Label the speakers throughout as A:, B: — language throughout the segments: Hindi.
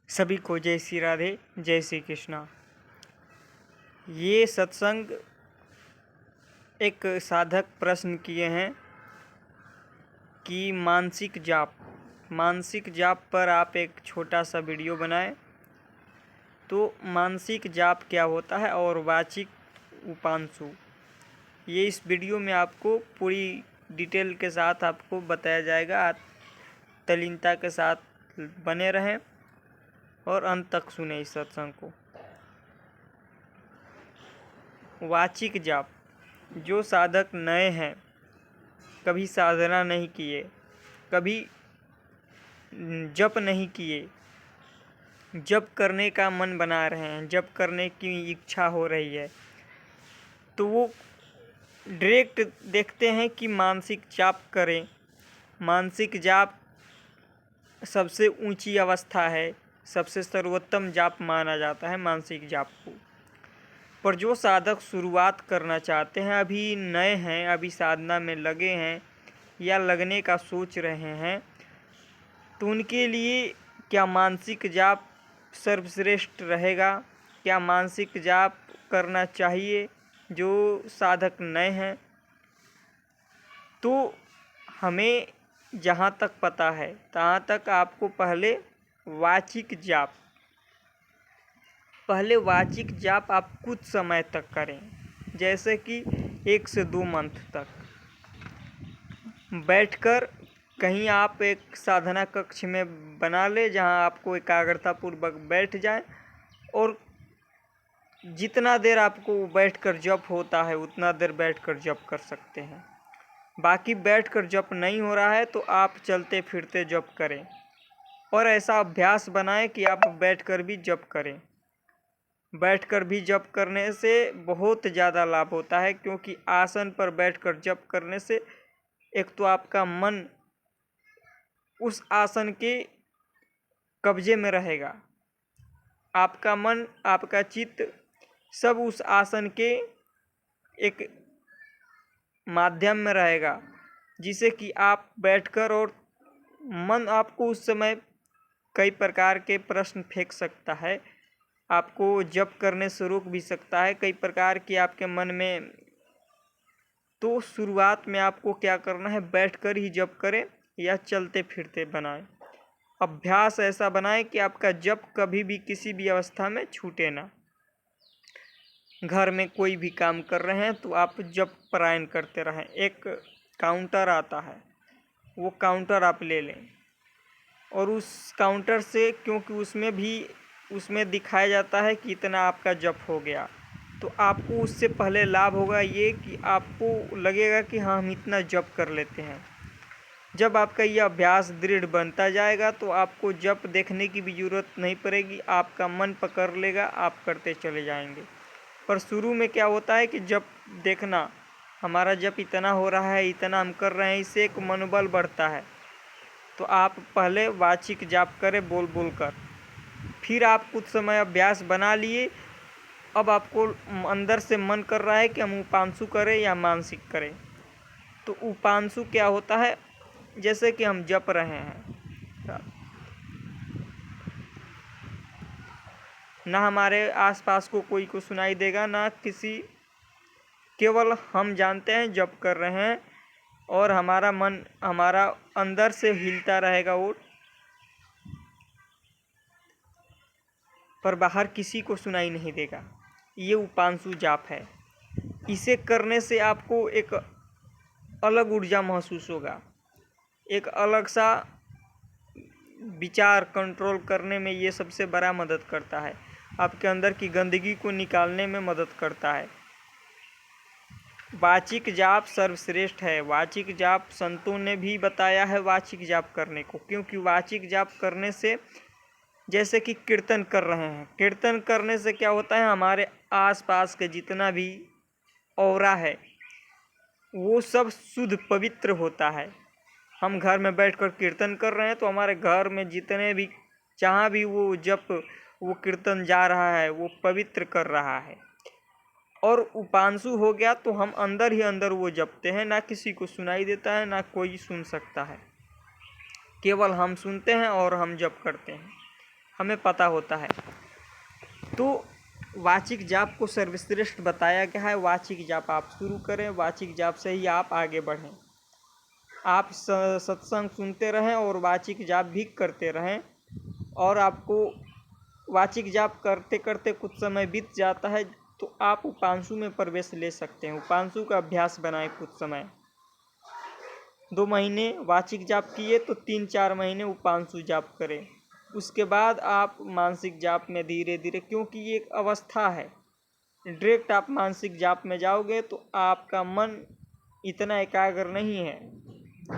A: सभी को जय श्री राधे, जय श्री कृष्णा। ये सत्संग एक साधक प्रश्न किए हैं कि मानसिक जाप पर आप एक छोटा सा वीडियो बनाएं। तो मानसिक जाप क्या होता है और वाचिक उपांशु, ये इस वीडियो में आपको पूरी डिटेल के साथ आपको बताया जाएगा। तल्लीनता के साथ बने रहें और अंत तक सुने इस सत्संग को। वाचिक जाप, जो साधक नए हैं, कभी साधना नहीं किए, कभी जप नहीं किए, जप करने का मन बना रहे हैं, जप करने की इच्छा हो रही है, तो वो डायरेक्ट देखते हैं कि मानसिक जाप करें। मानसिक जाप सबसे ऊंची अवस्था है, सबसे सर्वोत्तम जाप माना जाता है मानसिक जाप को। पर जो साधक शुरुआत करना चाहते हैं, अभी नए हैं, अभी साधना में लगे हैं या लगने का सोच रहे हैं, तो उनके लिए क्या मानसिक जाप सर्वश्रेष्ठ रहेगा? क्या मानसिक जाप करना चाहिए जो साधक नए हैं? तो हमें जहाँ तक पता है तहाँ तक आपको पहले वाचिक जाप आप कुछ समय तक करें, जैसे कि 1 से 2 मंथ तक बैठकर कहीं आप एक साधना कक्ष में बना ले, जहां आपको एकाग्रतापूर्वक बैठ जाए और जितना देर आपको बैठकर जप होता है उतना देर बैठकर जप कर सकते हैं। बाकी बैठकर जप नहीं हो रहा है तो आप चलते फिरते जप करें और ऐसा अभ्यास बनाएं कि आप बैठकर भी जप करें। बैठकर भी जप करने से बहुत ज़्यादा लाभ होता है, क्योंकि आसन पर बैठकर जप करने से एक तो आपका मन उस आसन के कब्जे में रहेगा, आपका मन, आपका चित्त सब उस आसन के एक माध्यम में रहेगा, जिसे कि आप बैठकर, और मन आपको उस समय कई प्रकार के प्रश्न फेंक सकता है, आपको जप करने से रोक भी सकता है, कई प्रकार की आपके मन में। तो शुरुआत में आपको क्या करना है, बैठकर ही जप करें या चलते फिरते बनाएं। अभ्यास ऐसा बनाएं कि आपका जप कभी भी किसी भी अवस्था में छूटे ना। घर में कोई भी काम कर रहे हैं तो आप जप पारायण करते रहें। एक काउंटर आता है, वो काउंटर आप ले लें और उस काउंटर से, क्योंकि उसमें दिखाया जाता है कि इतना आपका जप हो गया, तो आपको उससे पहले लाभ होगा ये कि आपको लगेगा कि हाँ, हम इतना जप कर लेते हैं। जब आपका यह अभ्यास दृढ़ बनता जाएगा तो आपको जप देखने की भी ज़रूरत नहीं पड़ेगी, आपका मन पकड़ लेगा, आप करते चले जाएंगे। पर शुरू में क्या होता है कि जप देखना, हमारा जप इतना हो रहा है, इतना हम कर रहे हैं, इससे एक मनोबल बढ़ता है। तो आप पहले वाचिक जाप करें बोल बोल कर, फिर आप कुछ समय अभ्यास बना लिए। अब आपको अंदर से मन कर रहा है कि हम उपांशु करें या मानसिक करें। तो उपांशु क्या होता है, जैसे कि हम जप रहे हैं, ना हमारे आसपास को कोई को सुनाई देगा, ना किसी, केवल हम जानते हैं जप कर रहे हैं और हमारा मन हमारा अंदर से हिलता रहेगा वो, पर बाहर किसी को सुनाई नहीं देगा। ये उपांशु जाप है। इसे करने से आपको एक अलग ऊर्जा महसूस होगा, एक अलग सा विचार कंट्रोल करने में ये सबसे बड़ा मदद करता है, आपके अंदर की गंदगी को निकालने में मदद करता है। वाचिक जाप सर्वश्रेष्ठ है। वाचिक जाप संतों ने भी बताया है वाचिक जाप करने को, क्योंकि वाचिक जाप करने से, जैसे कि कीर्तन कर रहे हैं, कीर्तन करने से क्या होता है, हमारे आसपास के जितना भी औरा है वो सब शुद्ध पवित्र होता है। हम घर में बैठकर कीर्तन कर रहे हैं तो हमारे घर में जितने भी, जहाँ भी वो वो कीर्तन जा रहा है, वो पवित्र कर रहा है। और उपांशु हो गया तो हम अंदर ही अंदर वो जपते हैं, ना किसी को सुनाई देता है, ना कोई सुन सकता है, केवल हम सुनते हैं और हम जप करते हैं। हमें पता होता है। तो वाचिक जाप को सर्वश्रेष्ठ बताया गया है। वाचिक जाप आप शुरू करें, वाचिक जाप से ही आप आगे बढ़ें। आप सत्संग सुनते रहें और वाचिक जाप भी करते रहें, और आपको वाचिक जाप करते करते कुछ समय बीत जाता है तो आप उपांशु में प्रवेश ले सकते हैं। उपांशु का अभ्यास बनाएं कुछ समय, 2 महीने वाचिक जाप किए तो 3-4 महीने उपांशु जाप करें। उसके बाद आप मानसिक जाप में धीरे धीरे, क्योंकि ये एक अवस्था है, डायरेक्ट आप मानसिक जाप में जाओगे तो आपका मन इतना एकाग्र नहीं है।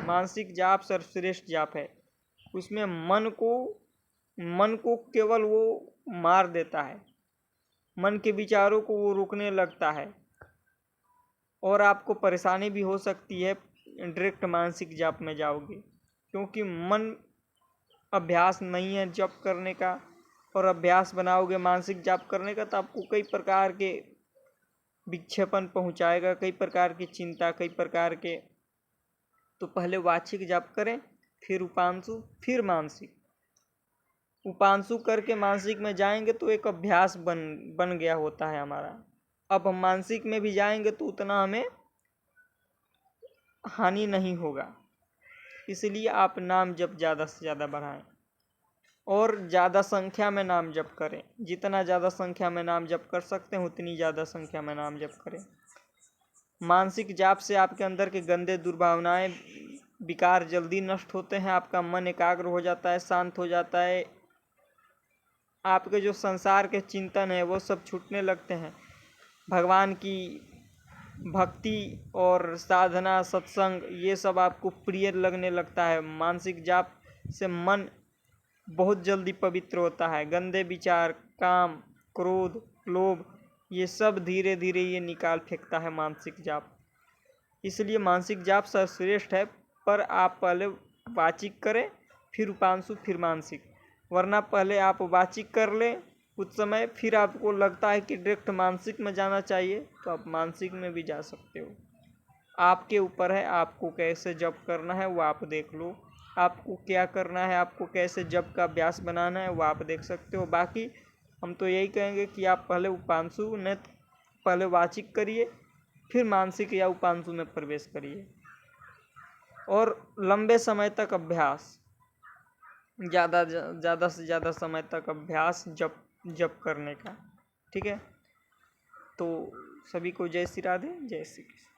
A: मानसिक जाप सर्वश्रेष्ठ जाप है। उसमें मन को केवल वो मार देता है, मन के विचारों को वो रोकने लगता है, और आपको परेशानी भी हो सकती है डायरेक्ट मानसिक जाप में जाओगे, क्योंकि मन अभ्यास नहीं है जप करने का। और अभ्यास बनाओगे मानसिक जाप करने का तो आपको कई प्रकार के विक्षेपण पहुंचाएगा, कई प्रकार की चिंता, कई प्रकार के। तो पहले वाचिक जाप करें, फिर उपांशु, फिर मानसिक। उपांशु करके मानसिक में जाएंगे तो एक अभ्यास बन गया होता है हमारा। अब हम मानसिक में भी जाएंगे तो उतना हमें हानि नहीं होगा। इसलिए आप नाम जप ज़्यादा से ज़्यादा बढ़ाएं और ज़्यादा संख्या में नाम जप करें। जितना ज़्यादा संख्या में नाम जप कर सकते हैं उतनी ज़्यादा संख्या में नाम जप करें। मानसिक जाप से आपके अंदर के गंदे दुर्भावनाएं, विकार जल्दी नष्ट होते हैं। आपका मन एकाग्र हो जाता है, शांत हो जाता है। आपके जो संसार के चिंतन है वो सब छूटने लगते हैं। भगवान की भक्ति और साधना, सत्संग, ये सब आपको प्रिय लगने लगता है। मानसिक जाप से मन बहुत जल्दी पवित्र होता है। गंदे विचार, काम, क्रोध, लोभ, ये सब धीरे धीरे ये निकाल फेंकता है मानसिक जाप। इसलिए मानसिक जाप सर्वश्रेष्ठ है। पर आप पहले वाचिक करें, फिर उपांशु, फिर मानसिक। वरना पहले आप वाचिक कर लें कुछ समय, फिर आपको लगता है कि डायरेक्ट मानसिक में जाना चाहिए तो आप मानसिक में भी जा सकते हो। आपके ऊपर है, आपको कैसे जप करना है वो आप देख लो। आपको क्या करना है, आपको कैसे जप का अभ्यास बनाना है वो आप देख सकते हो। बाकी हम तो यही कहेंगे कि आप पहले उपांशु ने पहले वाचिक करिए, फिर मानसिक या उपांशु में प्रवेश करिए, और लंबे समय तक अभ्यास, ज़्यादा से ज़्यादा समय तक अभ्यास जप करने का। ठीक है, तो सभी को जय श्री राधे, जय श्री कृष्ण।